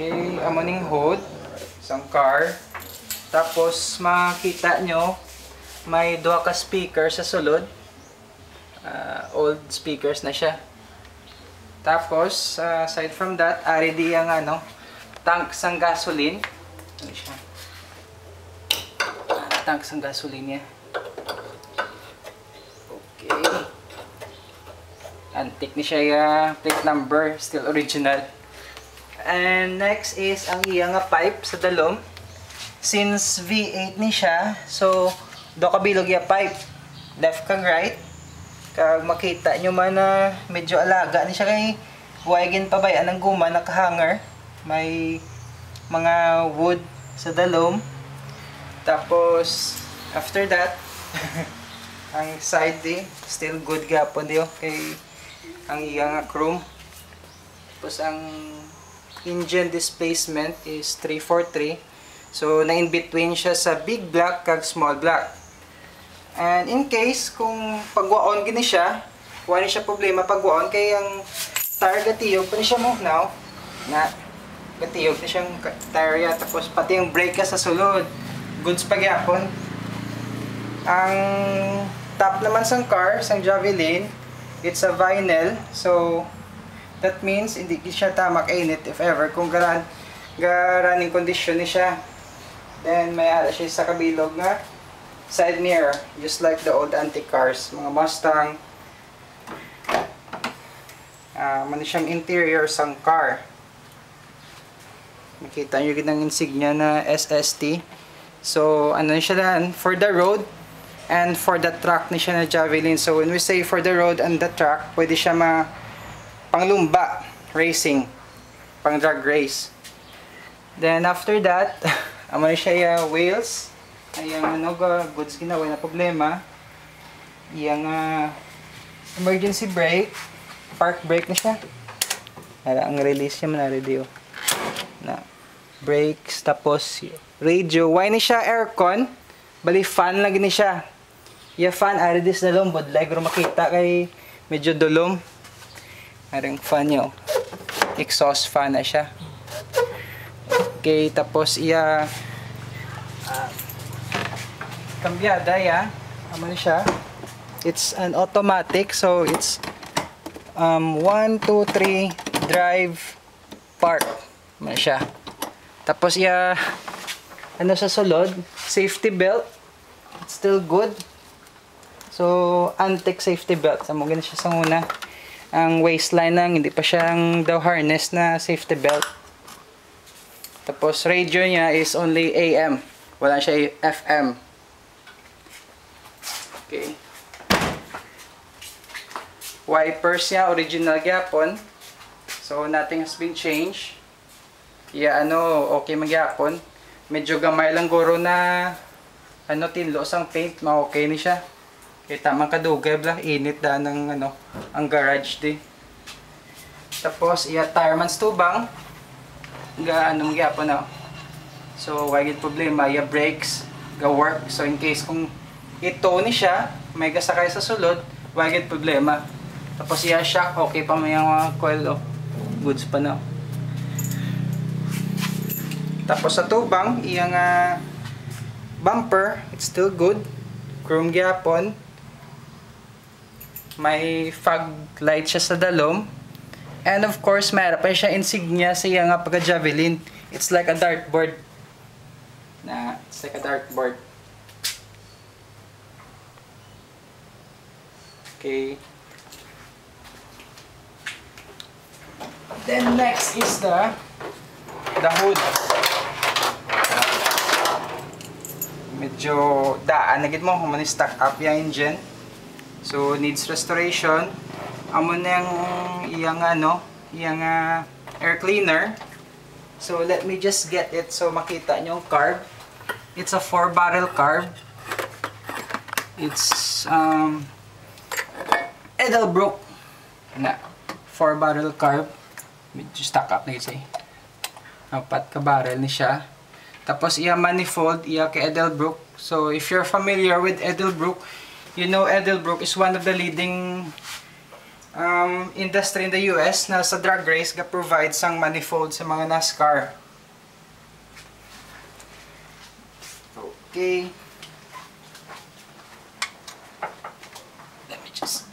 Okay, amaning hood. Isang car. Tapos makita nyo, may duha ka speaker sa sulod. Old speakers na siya. Tapos, aside from that, ari di ang tank sang gasoline. Ano siya? Tank sang gasoline niya. Okay. Antique ni siya, plate number, still original. And next is ang iyang pipe sa dalom. Since V8 ni siya, so do kabilog ya pipe. Left kag right. Kag makita nyo man na medyo alaga ni siya kay huwagin pa ba yan ang guma nakahanger. May mga wood sa dalom. Tapos after that ang side di still good gapon di kay ang iyang chrome. Tapos ang engine displacement is 343. So na in between siya sa big block kag small block. And in case kung pagwaon gini siya, wala siya problema pagwaon kay ang tire gatiyog pa ni siya mo now. Na gatiyog na siyang tire ya, tapos pati yung brake ka sa sulod. Goods pagyapon. Ang top naman sang car, sang Javelin, it's a vinyl. So that means hindi siya tamak init if ever kung running condition ni siya. Then may ala siya sa kabilog nga side mirror, just like the old antique cars, mga Mustang. Man siyang interior sang car. Makita nyo ginang insignia na SST. So ano siya lang for the road and for the track ni siya na Javelin. So when we say for the road and the track, pwede siya panglumba racing, pang drag race. Then after that, amo siya wheels. Ayang goods ginawa na problema. Iyang emergency brake, park brake na siya. Ang release niya man radio. Na brakes, tapos radio. Why ni siya aircon? Bali fan lagi ni siya. Ya fan ari dis dalom bod legro makita kay medyo dulom. Arang fan niyo. Exhaust fan na siya. Okay, tapos kambyada ya. Ano siya? It's an automatic, so it's 1, 2, 3 drive park. Ano siya? Tapos ano sa sulod? Safety belt. It's still good. So antique safety belt. Samo gani siya sa una. Ang waistline lang, hindi pa siyang daw harness na safety belt. Tapos radio niya is only AM. Wala siya FM. Okay. Wipers niya, original gyapon. So nothing has been changed. Okay magyapon. Medyo gamay lang guro na tinlo sang paint, ma-okay ni siya. Kaya tamang kadugay bla, init da ng ang garage di. Tapos tire man's tubang. Magyapon na. So wagid problema, brakes ga work. So in case kung ito ni siya, may gasakay sa sulod, wagid problema. Tapos shock, okay pa may mga coil goods pa na. Tapos sa tubang, bumper, it's still good. Chrome gyapon. May fog light siya sa dalom. And of course, mayroon pa siya insignia sa iyang pagka-Javelin. It's like a dartboard. It's like a dartboard. Okay. Then next is the hood. Medyo daan na gid mo kung stack up yung engine. So needs restoration. Amo na yung iyang air cleaner. So let me just get it so makita nyo yung carb. It's a 4-barrel carb. It's Edelbrook na 4-barrel carb. Medyo stack up na yun. 4 ka barrel ni siya. Tapos manifold kay Edelbrook. So if you're familiar with Edelbrook, you know Edelbrook is one of the leading industry in the US na sa drag race ga provide sang manifold sa mga NASCAR. Okay. Let me just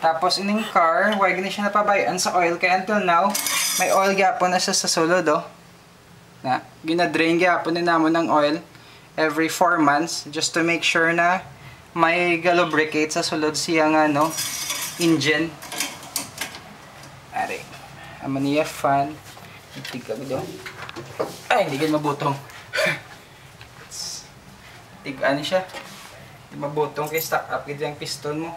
tapos ining car, why gani siya napabayaan sa oil kaya until now may oil gyapon na siya sa sulod oh. Na gina-drain gyapon ni namo ng oil every 4 months just to make sure na may lubricate sa sulod siyang ano engine. Are. Amo niya fan. Tigka do. Ay, hindi gan mabutong. Tig-ani siya. Mabutong kay stack up gid ang piston mo.